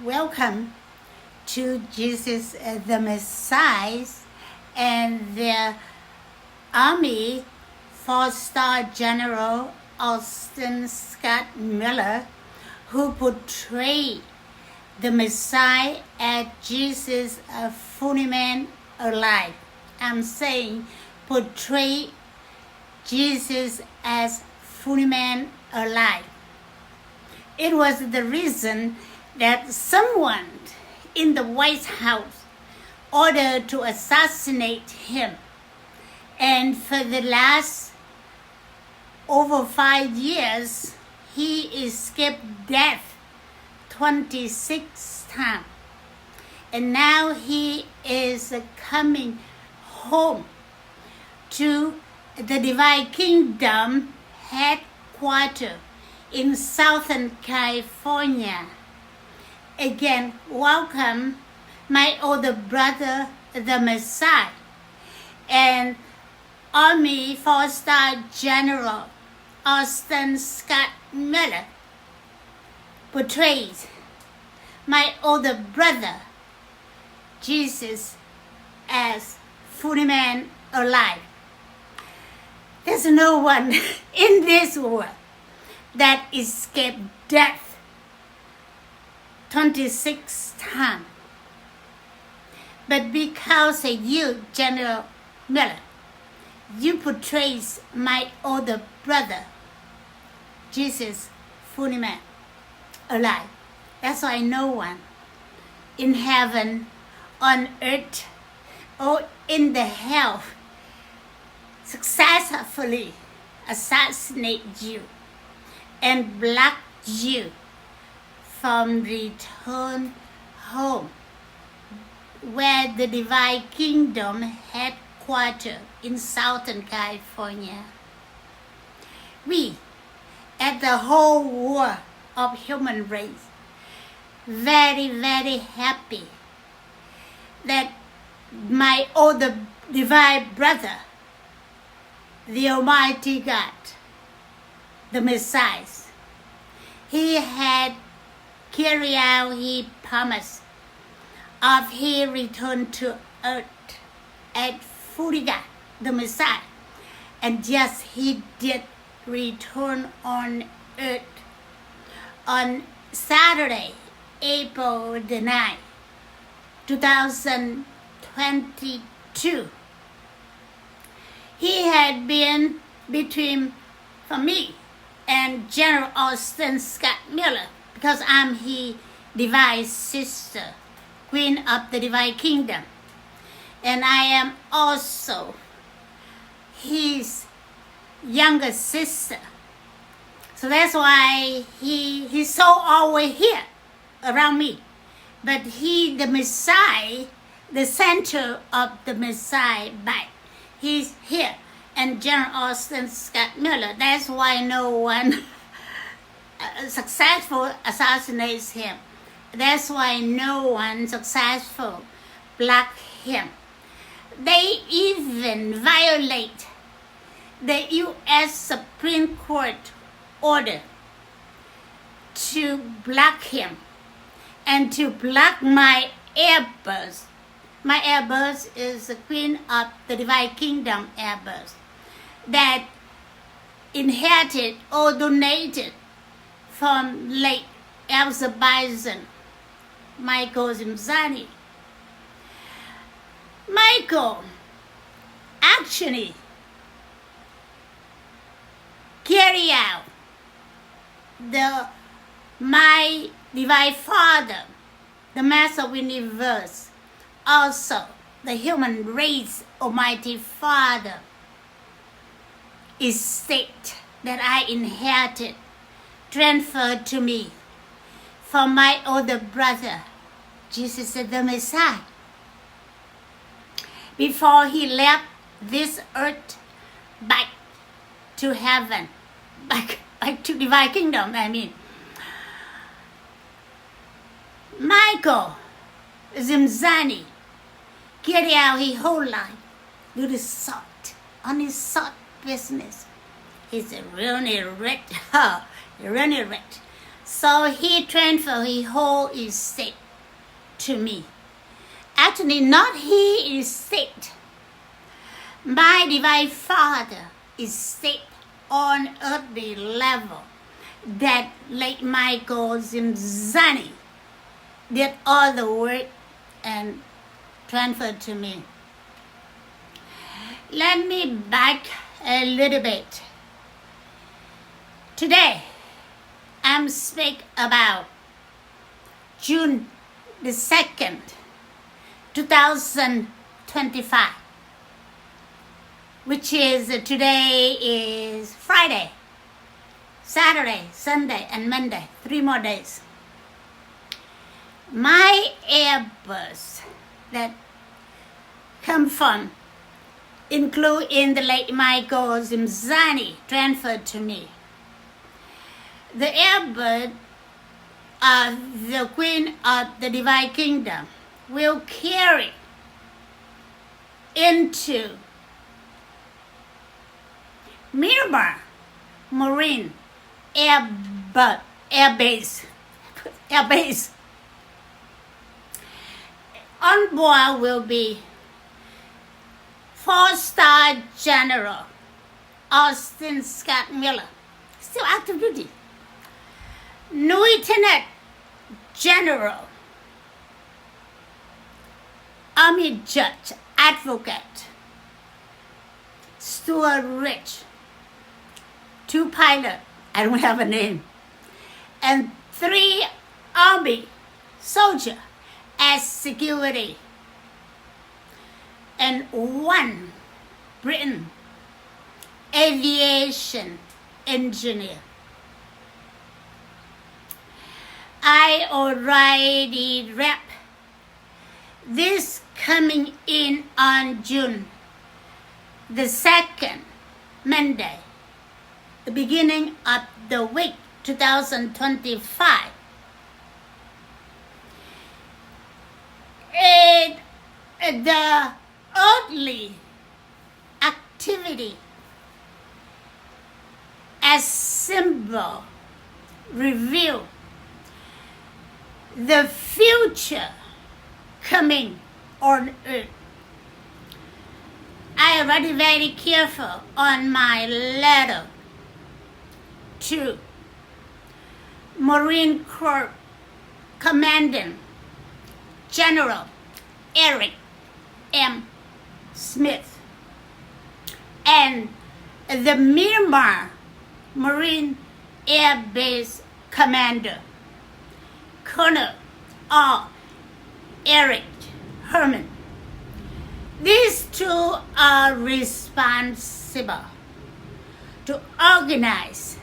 Welcome to Jesus the Messiah and the Army 4-star General Austin Scott Miller, who portrayed the Messiah as Jesus, a fully man alive. I'm saying portray Jesus as fully man alive. It was the reason that someone in the White House ordered to assassinate him. And for the last over 5 years, he escaped death 26 times. And now he is coming home to the Divine Kingdom Headquarter in Southern California. Again, welcome my older brother, the Messiah, and Army 4-star General Austin Scott Miller portrays my older brother, Jesus, as fully man alive. There's no one in this world that escaped death 26 times. But because of you, General Miller, you portray my older brother, Jesus, fully man, alive. That's why no one in heaven, on earth, or in the hell successfully assassinate you and block you from return home, where the Divine Kingdom Headquarter in Southern California. We, at the whole world of human race, very, very happy that my older divine brother, the Almighty God, the Messiah, he had carried out his promise of he returned to earth as fully God, the Messiah. And yes, he did return on earth on Saturday, April the 9th, 2022. He had been between for me and General Austin Scott Miller, because I'm his divine sister, Queen of the Divine Kingdom. And I am also his younger sister. So that's why he's so always here around me. But he, the Messiah, the center of the Messiah, but he's here. And General Austin Scott Miller, that's why no one successful assassinates him. That's why no one successful block him. They even violate the U.S. Supreme Court order to block him and to block my Airbus. My Airbus is the Queen of the Divine Kingdom Airbus that inherited or donated from late Azerbaijan, Michael Zimzani. Michael actually carried out my divine Father, the Master of the Universe, also the human race Almighty Father, estate that I inherited, transferred to me from my older brother, Jesus the Messiah. Before he left this earth back to heaven, back to Divine Kingdom, Michael Zimzani carried out his whole life with his salt, on his salt business. He's really rich, So he transferred his whole estate to me. Actually, not he estate. My divine Father estate on earthly level that late Michael Zimzani did all the work and transferred to me. Let me back a little bit. Today, I'm speak about June the 2nd, 2025, which is today is Friday, Saturday, Sunday, and Monday, 3 more days. My Airbus that come from include in the late Michael Zimzani transferred to me. The Airbus of the Queen of the Divine Kingdom will carry into Miramar Marine Air Base. On board will be 4-star General Austin Scott Miller, still active duty. Lieutenant General Army Judge Advocate Stuart Rich, 2 pilots, I don't have a name, and 3 Army soldiers as security, and 1 Britain aviation engineer. I already wrap this coming in on June the 2nd, Monday, the beginning of the week 2025. The earthly activity as symbol reveal the future coming on earth. I already very careful on my letter to Marine Corps Commandant General Eric M. Smith and the Miramar Marine Air Base Commander Colonel R. Eric Herman. These 2 are responsible to organize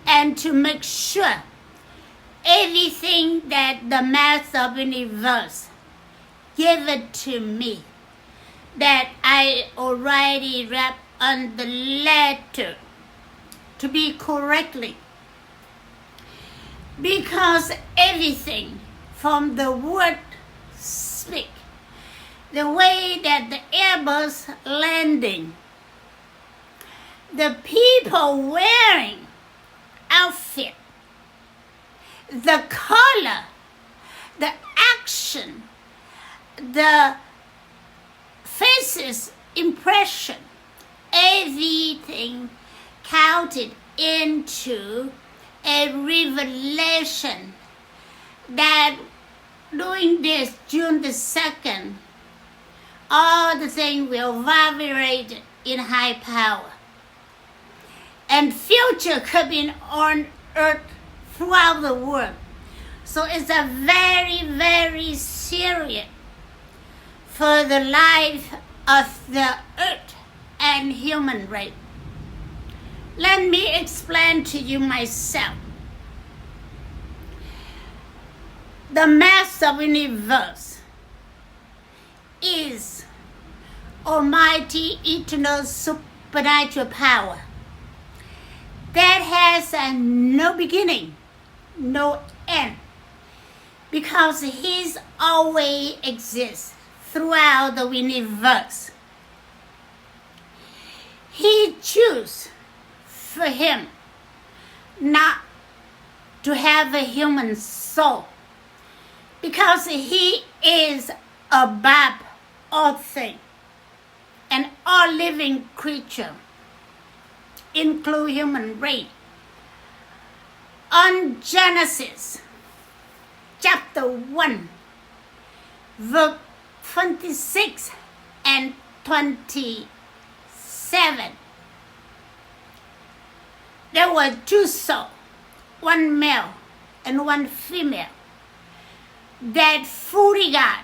and to make sure everything that the Master of the Universe gave it to me, that I already wrapped on the letter to be correctly. Because everything from the word speak, the way that the Airbus landing, the people wearing outfit, the color, the action, the faces impression, everything counted into a revelation that doing this June the 2nd, all the things will vibrate in high power. And future coming on earth throughout the world. So it's a very, very serious for the life of the earth and human race. Let me explain to you myself. The Master of the Universe is almighty, eternal, supernatural power that has no beginning, no end, because He's always exists throughout the universe. He chose for Him not to have a human soul, because he is above all things and all living creature, include human race. On Genesis chapter 1, verse 26 and 27, there were two souls, one male and one female, that fully God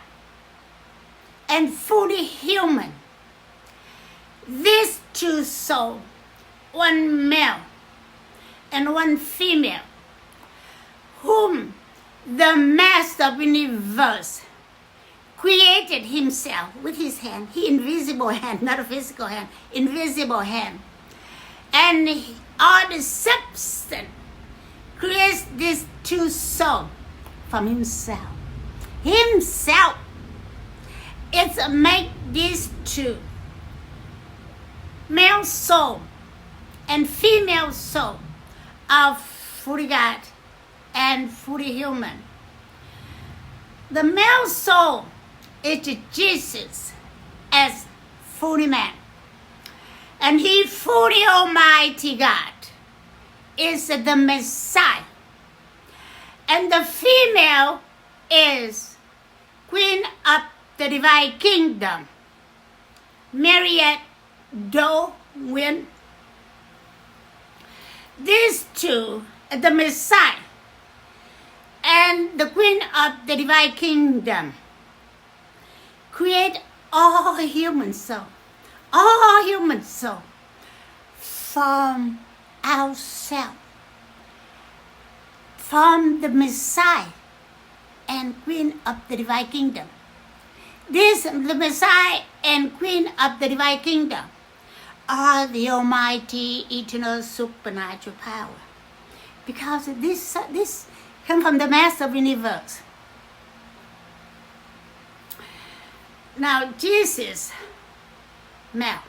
and fully human. These two souls, one male and one female, whom the Master of the universe created himself with his hand, his invisible hand, not a physical hand, invisible hand. And all the substance creates these two souls from himself. Himself is make these two, male soul and female soul, of fully God and fully human. The male soul is Jesus as fully man, and he fully Almighty God is the Messiah, and the female is Queen of the Divine Kingdom, Marriott Do Win. These two, the Messiah and the Queen of the Divine Kingdom, create all human soul from ourselves, from the Messiah and Queen of the Divine Kingdom. The Messiah and Queen of the Divine Kingdom are the Almighty, eternal, supernatural power, because this comes from the Master of the universe. Now Jesus, male,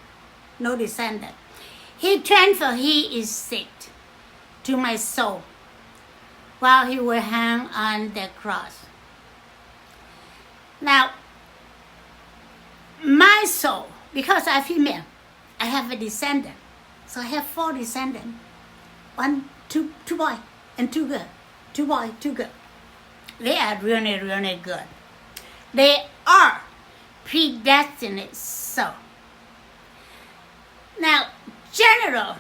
no descendant, he transferred his seed to my soul while he was hung on the cross. Now, my soul, because I'm female, I have a descendant. So I have 4 descendants. 2 boys and 2 girls. 2 boys, 2 girls. They are really, really good. They are predestined soul. Now, General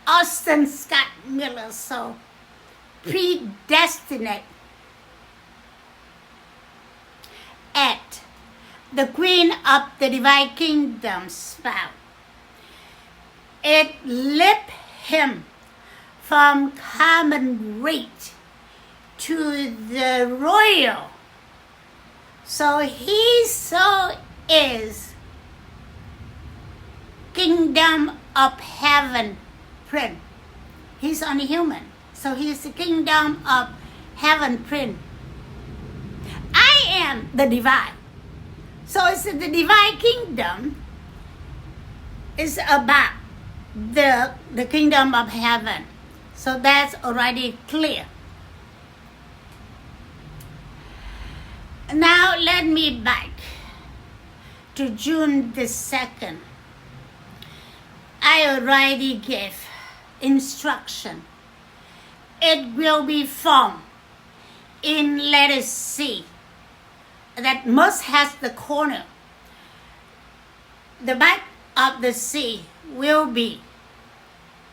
Austin Scott Miller's soul, predestined at the Queen of the Divine Kingdom's spouse. It lifted him from common rate to the royal. So his soul is Kingdom of Heaven Prince. He's only human, so he's the Kingdom of Heaven Prince. I am the divine. So it's the Divine Kingdom is about the Kingdom of Heaven. So that's already clear. Now let me back to June the 2nd. I already gave instruction. It will be formed in letter C that must has the corner. The back of the C will be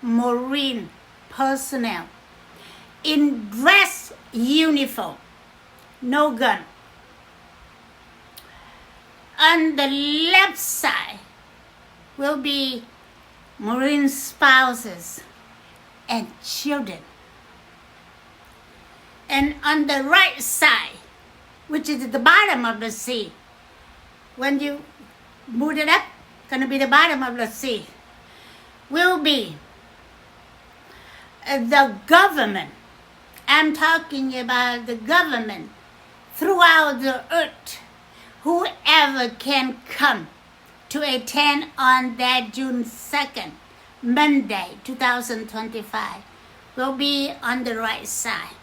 Marine personnel in dress uniform, no gun. On the left side will be Marine spouses and children. And on the right side, which is at the bottom of the sea, when you move it up, going to be the bottom of the sea, will be the government. I'm talking about the government throughout the earth. Whoever can come to attend on that June 2nd, Monday, 2025, will be on the right side.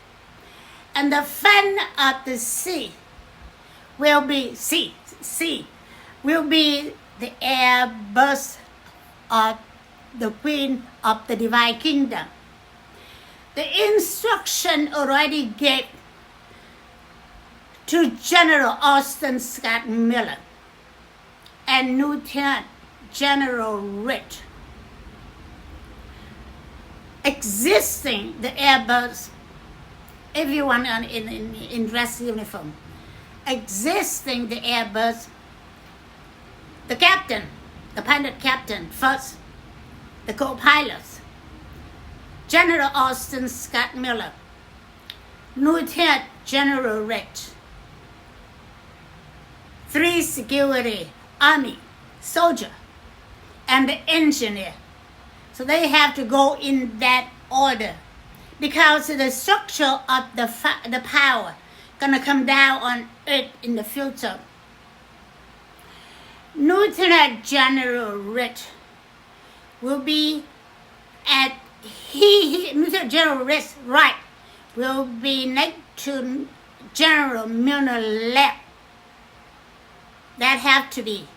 And the fan of the sea will be will be the airbus of the Queen of the Divine Kingdom. The instruction already gave to General Austin Scott Miller and Lieutenant General Rich. Existing the airbus, everyone in dress uniform, existing the airbus, the captain, the pilot captain first, the co-pilots, General Austin Scott Miller, Lieutenant General Rich, 3 security, army, soldier, and the engineer. So they have to go in that order because the structure of the power gonna come down on Earth in the future. Lieutenant General Rich will be at Lieutenant General Rich right will be next to General Miller left. That have to be,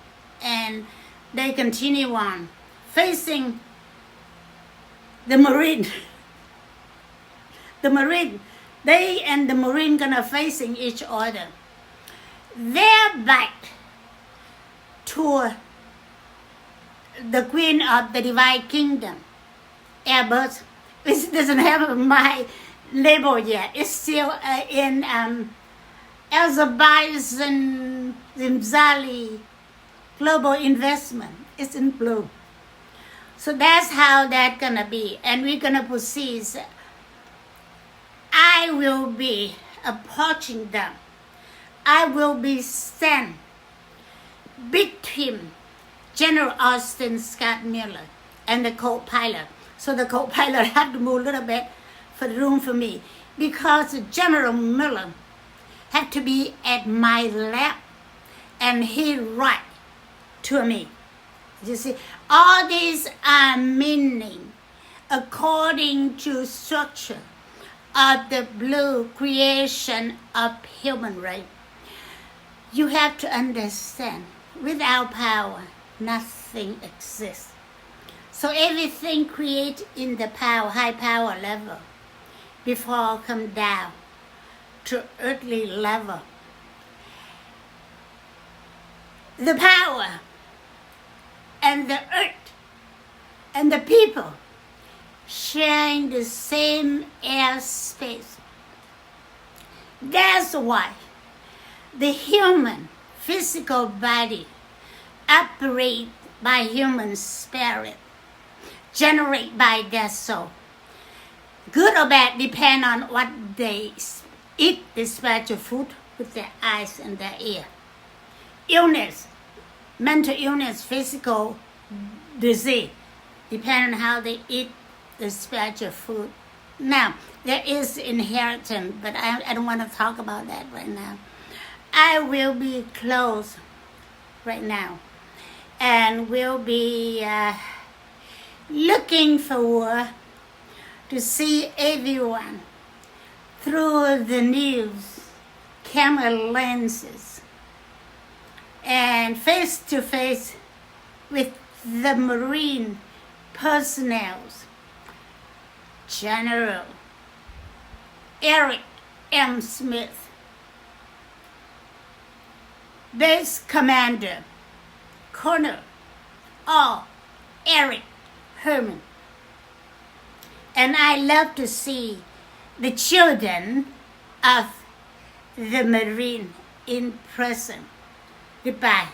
and they continue on facing the Marine. The Marine, they and the Marine gonna facing each other. Their back toward the Queen of the Divine Kingdom. Airbus, it doesn't have my label yet. It's still in Azerbaijan Zimzali Global Investment. It's in blue. So that's how that's gonna be. And we're gonna proceed. I will be approaching them. I will be stand between General Austin Scott Miller and the co-pilot. So the co-pilot have to move a little bit for the room for me because General Miller have to be at my left and he right to me. You see, all these are meaning according to structure of the blue creation of human race. You have to understand, without power, nothing exists. So everything created in the power, high power level, before come down to earthly level. The power and the earth and the people sharing the same airspace. That's why the human physical body operates by human spirit, generated by their soul. Good or bad depend on what they eat, the spiritual food with their eyes and their ear. Illness, mental illness, physical disease, depend on how they eat the spiritual food. Now, there is inheritance, but I don't want to talk about that right now. I will be close right now and will be looking forward to see everyone through the news, camera lenses, and face to face with the Marine personnel. General Eric M. Smith, Base Commander Colonel Eric Herman. And I love to see the children of the Marine in person. Goodbye.